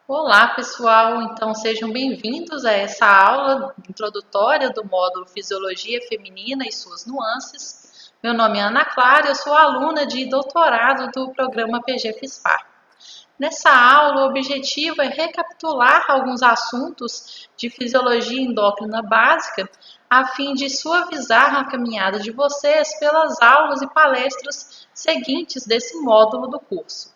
Olá, pessoal! Então, sejam bem-vindos a essa aula introdutória do módulo Fisiologia Feminina e suas nuances. Meu nome é Ana Clara, eu sou aluna de doutorado do programa PG-FISPAR. Nessa aula, o objetivo é recapitular alguns assuntos de fisiologia endócrina básica, a fim de suavizar a caminhada de vocês pelas aulas e palestras seguintes desse módulo do curso.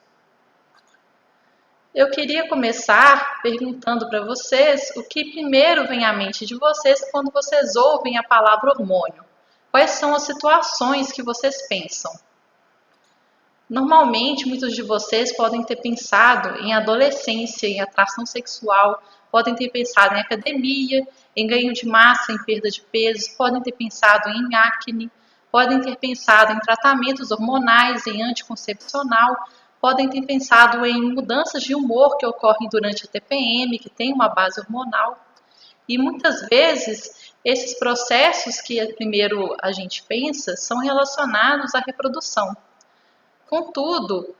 Eu queria começar perguntando para vocês o que primeiro vem à mente de vocês quando vocês ouvem a palavra hormônio. Quais são as situações que vocês pensam? Normalmente, muitos de vocês podem ter pensado em adolescência, em atração sexual, podem ter pensado em academia, em ganho de massa, em perda de peso, podem ter pensado em acne, podem ter pensado em tratamentos hormonais, em anticoncepcional, podem ter pensado em mudanças de humor que ocorrem durante a TPM, que tem uma base hormonal. E muitas vezes esses processos que primeiro a gente pensa são relacionados à reprodução. Contudo,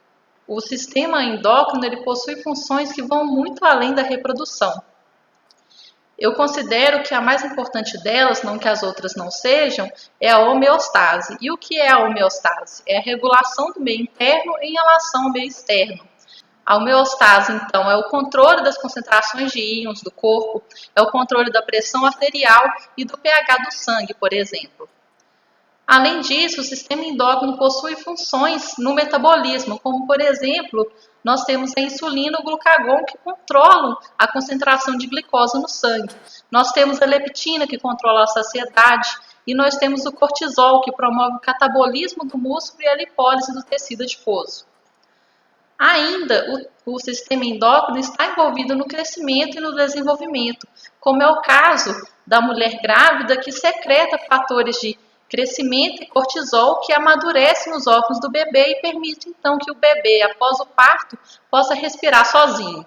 o sistema endócrino ele possui funções que vão muito além da reprodução. Eu considero que a mais importante delas, não que as outras não sejam, é a homeostase. E o que é a homeostase? É a regulação do meio interno em relação ao meio externo. A homeostase, então, é o controle das concentrações de íons do corpo, é o controle da pressão arterial e do pH do sangue, por exemplo. Além disso, o sistema endócrino possui funções no metabolismo, como, por exemplo, nós temos a insulina e o glucagon que controlam a concentração de glicose no sangue. Nós temos a leptina que controla a saciedade e nós temos o cortisol que promove o catabolismo do músculo e a lipólise do tecido adiposo. Ainda, o sistema endócrino está envolvido no crescimento e no desenvolvimento, como é o caso da mulher grávida que secreta fatores de crescimento e cortisol que amadurecem os órgãos do bebê e permite então que o bebê, após o parto, possa respirar sozinho.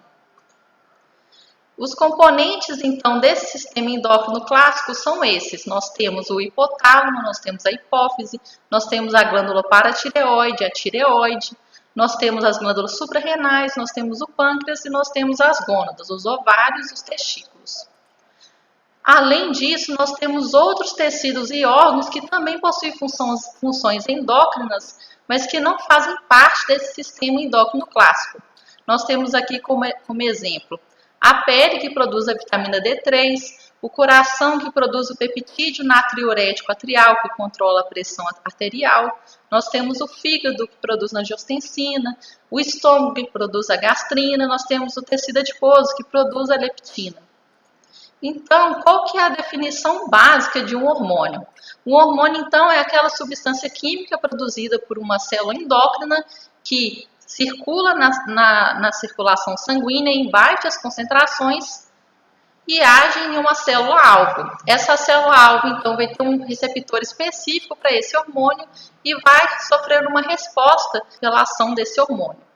Os componentes então desse sistema endócrino clássico são esses. Nós temos o hipotálamo, nós temos a hipófise, nós temos a glândula paratireoide, a tireoide, nós temos as glândulas suprarrenais, nós temos o pâncreas e nós temos as gônadas, os ovários e os testículos. Além disso, nós temos outros tecidos e órgãos que também possuem funções endócrinas, mas que não fazem parte desse sistema endócrino clássico. Nós temos aqui como exemplo a pele, que produz a vitamina D3, o coração, que produz o peptídeo natriurético atrial, que controla a pressão arterial. Nós temos o fígado, que produz angiotensina, o estômago, que produz a gastrina, nós temos o tecido adiposo, que produz a leptina. Então, qual que é a definição básica de um hormônio? Um hormônio, então, é aquela substância química produzida por uma célula endócrina que circula na circulação sanguínea em baixas concentrações e age em uma célula-alvo. Essa célula-alvo, então, vai ter um receptor específico para esse hormônio e vai sofrer uma resposta pela ação desse hormônio.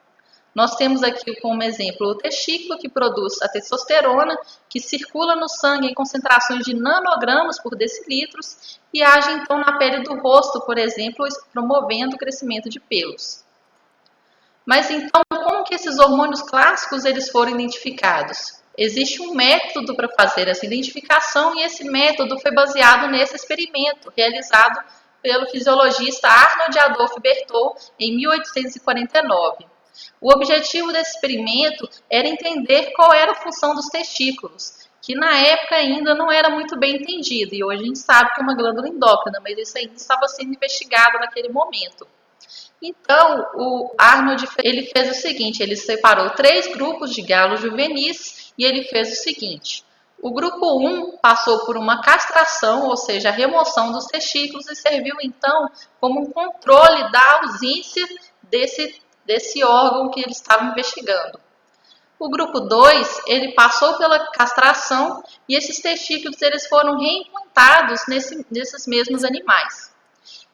Nós temos aqui como exemplo o testículo, que produz a testosterona, que circula no sangue em concentrações de nanogramas por decilitros e age então na pele do rosto, por exemplo, promovendo o crescimento de pelos. Mas então, como que esses hormônios clássicos eles foram identificados? Existe um método para fazer essa identificação e esse método foi baseado nesse experimento realizado pelo fisiologista Arnold Adolph Berthold em 1849. O objetivo desse experimento era entender qual era a função dos testículos, que na época ainda não era muito bem entendido, e hoje a gente sabe que é uma glândula endócrina, mas isso ainda estava sendo investigado naquele momento. Então, o Arnold ele fez o seguinte, ele separou 3 grupos de galos juvenis e ele fez o seguinte. O grupo 1 passou por uma castração, ou seja, a remoção dos testículos, e serviu então como um controle da ausência desse órgão que eles estavam investigando. O grupo 2, ele passou pela castração e esses testículos eles foram reimplantados nesses mesmos animais.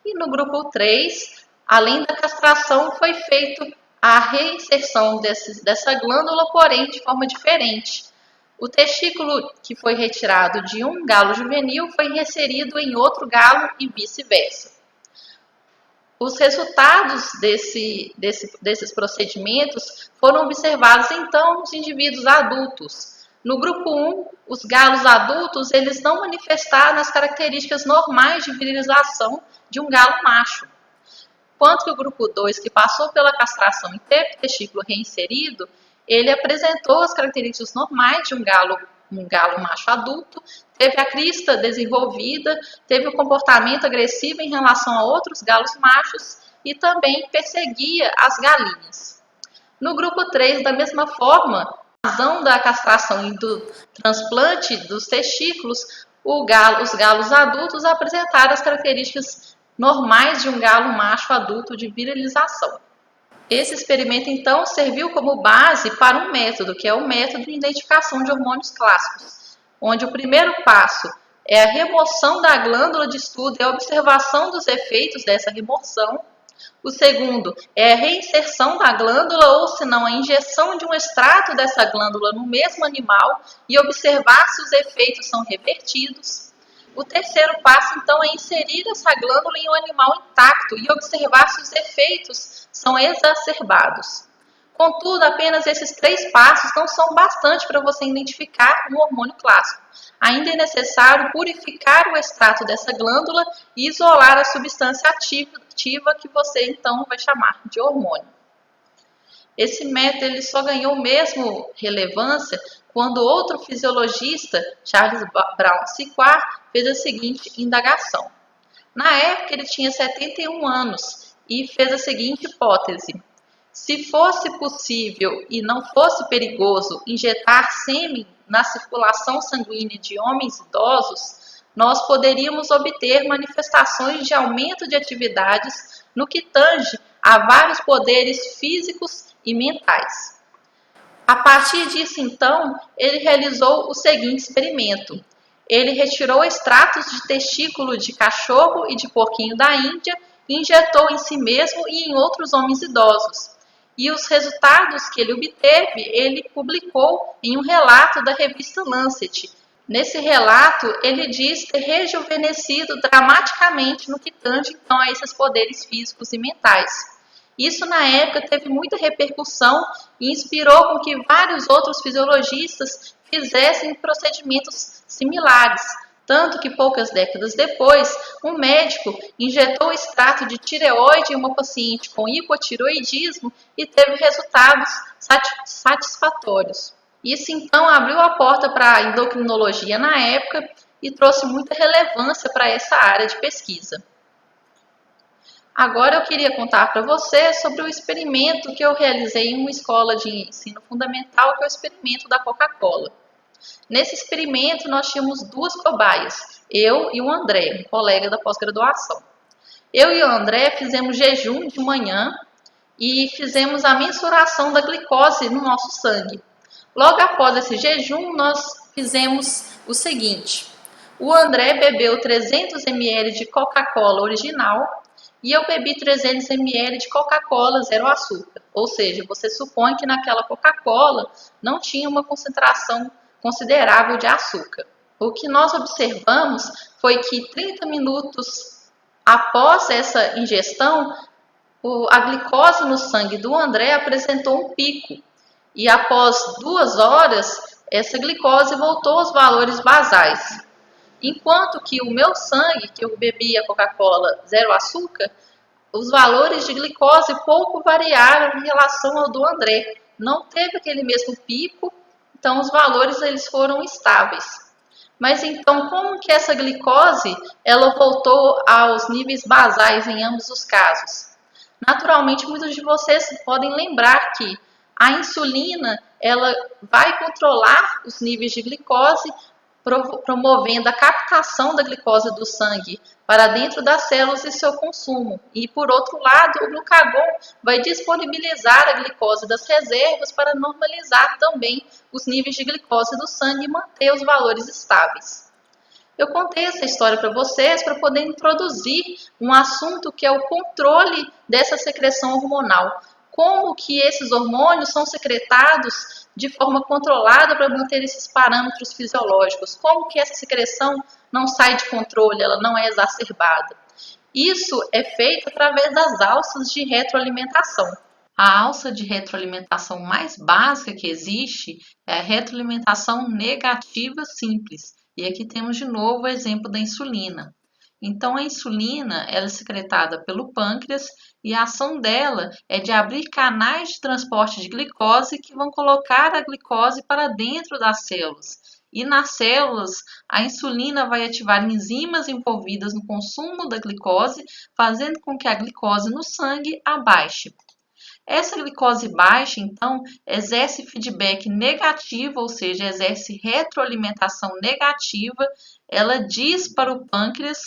E no grupo 3, além da castração, foi feita a reinserção dessa glândula, porém de forma diferente. O testículo que foi retirado de um galo juvenil foi inserido em outro galo e vice-versa. Os resultados desses procedimentos foram observados então nos indivíduos adultos. No grupo 1, os galos adultos eles não manifestaram as características normais de virilização de um galo macho. Enquanto que o grupo 2, que passou pela castração e teve testículo reinserido, ele apresentou as características normais de um galo macho adulto, teve a crista desenvolvida, teve o comportamento agressivo em relação a outros galos machos e também perseguia as galinhas. No grupo 3, da mesma forma, a razão da castração e do transplante dos testículos, os galos adultos apresentaram as características normais de um galo macho adulto de virilização. Esse experimento, então, serviu como base para um método, que é o método de identificação de hormônios clássicos, onde o primeiro passo é a remoção da glândula de estudo e a observação dos efeitos dessa remoção. O segundo é a reinserção da glândula, ou se não, a injeção de um extrato dessa glândula no mesmo animal e observar se os efeitos são revertidos. O terceiro passo, então, é inserir essa glândula em um animal intacto e observar se os efeitos são exacerbados. Contudo, apenas esses 3 passos não são bastante para você identificar um hormônio clássico. Ainda é necessário purificar o extrato dessa glândula e isolar a substância ativa que você, então, vai chamar de hormônio. Esse método ele só ganhou mesmo relevância quando outro fisiologista, Charles Brown Sequard, fez a seguinte indagação. Na época, ele tinha 71 anos e fez a seguinte hipótese. Se fosse possível e não fosse perigoso injetar sêmen na circulação sanguínea de homens idosos, nós poderíamos obter manifestações de aumento de atividades no que tange a vários poderes físicos e mentais. A partir disso, então, ele realizou o seguinte experimento. Ele retirou extratos de testículo de cachorro e de porquinho da Índia e injetou em si mesmo e em outros homens idosos. E os resultados que ele obteve, ele publicou em um relato da revista Lancet. Nesse relato, ele diz ter rejuvenescido dramaticamente no que tange, então, a esses poderes físicos e mentais. Isso, na época, teve muita repercussão e inspirou com que vários outros fisiologistas fizessem procedimentos similares. Tanto que, poucas décadas depois, um médico injetou o extrato de tireoide em uma paciente com hipotireoidismo e teve resultados satisfatórios. Isso, então, abriu a porta para a endocrinologia na época e trouxe muita relevância para essa área de pesquisa. Agora eu queria contar para você sobre o experimento que eu realizei em uma escola de ensino fundamental, que é o experimento da Coca-Cola. Nesse experimento nós tínhamos 2 cobaias, eu e o André, um colega da pós-graduação. Eu e o André fizemos jejum de manhã e fizemos a mensuração da glicose no nosso sangue. Logo após esse jejum, nós fizemos o seguinte. O André bebeu 300 ml de Coca-Cola original e eu bebi 300 ml de Coca-Cola zero açúcar. Ou seja, você supõe que naquela Coca-Cola não tinha uma concentração considerável de açúcar. O que nós observamos foi que 30 minutos após essa ingestão, a glicose no sangue do André apresentou um pico. E após 2 horas, essa glicose voltou aos valores basais. Enquanto que o meu sangue, que eu bebi a Coca-Cola zero açúcar, os valores de glicose pouco variaram em relação ao do André. Não teve aquele mesmo pico, então os valores eles foram estáveis. Mas então, como que essa glicose ela voltou aos níveis basais em ambos os casos? Naturalmente, muitos de vocês podem lembrar que a insulina ela vai controlar os níveis de glicose, promovendo a captação da glicose do sangue para dentro das células e seu consumo. E, por outro lado, o glucagon vai disponibilizar a glicose das reservas para normalizar também os níveis de glicose do sangue e manter os valores estáveis. Eu contei essa história para vocês para poder introduzir um assunto que é o controle dessa secreção hormonal. Como que esses hormônios são secretados de forma controlada para manter esses parâmetros fisiológicos. Como que essa secreção não sai de controle, ela não é exacerbada. Isso é feito através das alças de retroalimentação. A alça de retroalimentação mais básica que existe é a retroalimentação negativa simples. E aqui temos de novo o exemplo da insulina. Então, a insulina ela é secretada pelo pâncreas e a ação dela é de abrir canais de transporte de glicose que vão colocar a glicose para dentro das células. E nas células, a insulina vai ativar enzimas envolvidas no consumo da glicose, fazendo com que a glicose no sangue abaixe. Essa glicose baixa, então, exerce feedback negativo, ou seja, exerce retroalimentação negativa. Ela diz para o pâncreas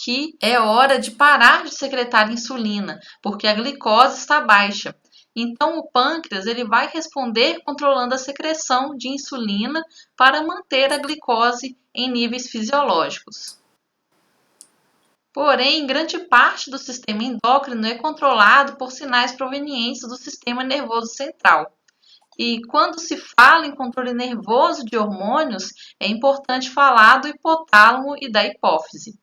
que é hora de parar de secretar insulina, porque a glicose está baixa. Então, o pâncreas ele vai responder controlando a secreção de insulina para manter a glicose em níveis fisiológicos. Porém, grande parte do sistema endócrino é controlado por sinais provenientes do sistema nervoso central. E quando se fala em controle nervoso de hormônios, é importante falar do hipotálamo e da hipófise.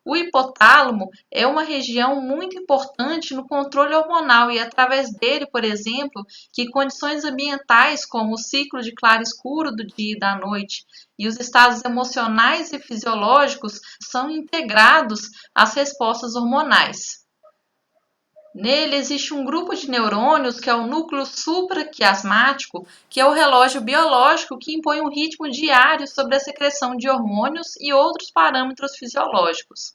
O hipotálamo é uma região muito importante no controle hormonal e é através dele, por exemplo, que condições ambientais como o ciclo de claro-escuro do dia e da noite e os estados emocionais e fisiológicos são integrados às respostas hormonais. Nele existe um grupo de neurônios que é o núcleo supraquiasmático, que é o relógio biológico que impõe um ritmo diário sobre a secreção de hormônios e outros parâmetros fisiológicos.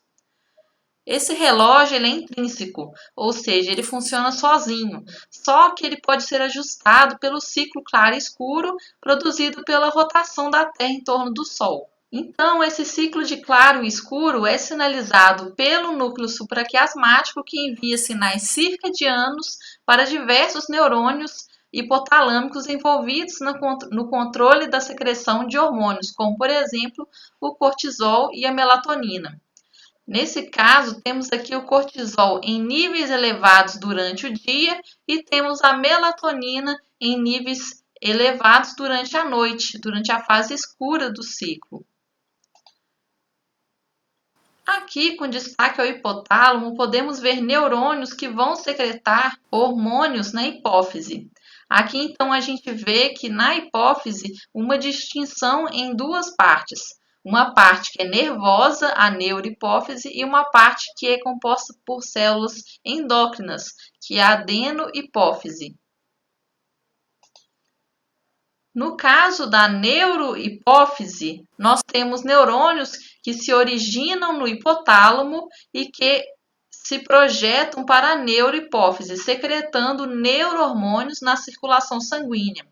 Esse relógio ele é intrínseco, ou seja, ele funciona sozinho, só que ele pode ser ajustado pelo ciclo claro e escuro produzido pela rotação da Terra em torno do Sol. Então, esse ciclo de claro e escuro é sinalizado pelo núcleo supraquiasmático que envia sinais circadianos para diversos neurônios hipotalâmicos envolvidos no controle da secreção de hormônios, como, por exemplo, o cortisol e a melatonina. Nesse caso, temos aqui o cortisol em níveis elevados durante o dia e temos a melatonina em níveis elevados durante a noite, durante a fase escura do ciclo. Aqui, com destaque ao hipotálamo, podemos ver neurônios que vão secretar hormônios na hipófise. Aqui, então, a gente vê que na hipófise, uma distinção em duas partes. Uma parte que é nervosa, a neurohipófise, e uma parte que é composta por células endócrinas, que é a adenohipófise. No caso da neurohipófise, nós temos neurônios que se originam no hipotálamo e que se projetam para a neurohipófise, secretando neurohormônios na circulação sanguínea.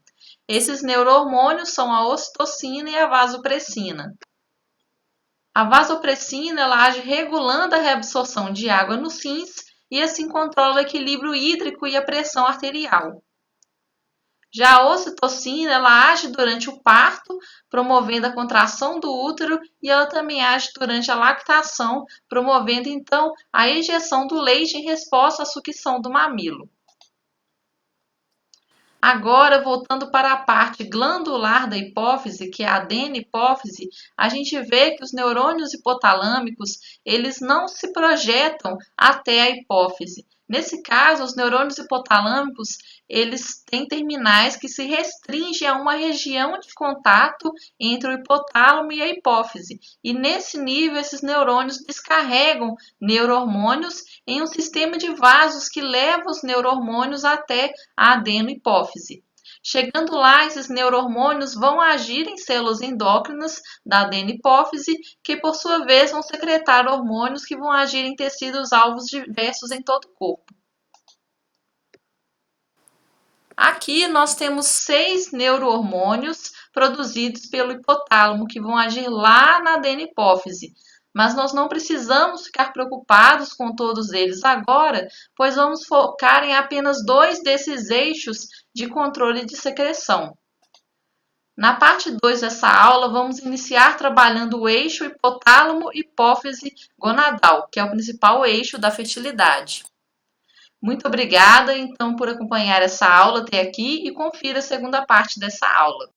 Esses neurohormônios são a ocitocina e a vasopressina. A vasopressina ela age regulando a reabsorção de água nos rins e assim controla o equilíbrio hídrico e a pressão arterial. Já a ocitocina, ela age durante o parto, promovendo a contração do útero, e ela também age durante a lactação, promovendo então a ejeção do leite em resposta à sucção do mamilo. Agora, voltando para a parte glandular da hipófise, que é a adenihipófise, a gente vê que os neurônios hipotalâmicos, eles não se projetam até a hipófise. Nesse caso, os neurônios hipotalâmicos, eles têm terminais que se restringem a uma região de contato entre o hipotálamo e a hipófise. E nesse nível, esses neurônios descarregam neurohormônios em um sistema de vasos que leva os neurohormônios até a adenohipófise. Chegando lá, esses neurohormônios vão agir em células endócrinas da adenihipófise, que por sua vez vão secretar hormônios que vão agir em tecidos alvos diversos em todo o corpo. Aqui nós temos 6 neurohormônios produzidos pelo hipotálamo que vão agir lá na adenihipófise. Mas nós não precisamos ficar preocupados com todos eles agora, pois vamos focar em apenas 2 desses eixos de controle de secreção. Na parte 2 dessa aula, vamos iniciar trabalhando o eixo hipotálamo-hipófise gonadal, que é o principal eixo da fertilidade. Muito obrigada, então, por acompanhar essa aula até aqui e confira a segunda parte dessa aula.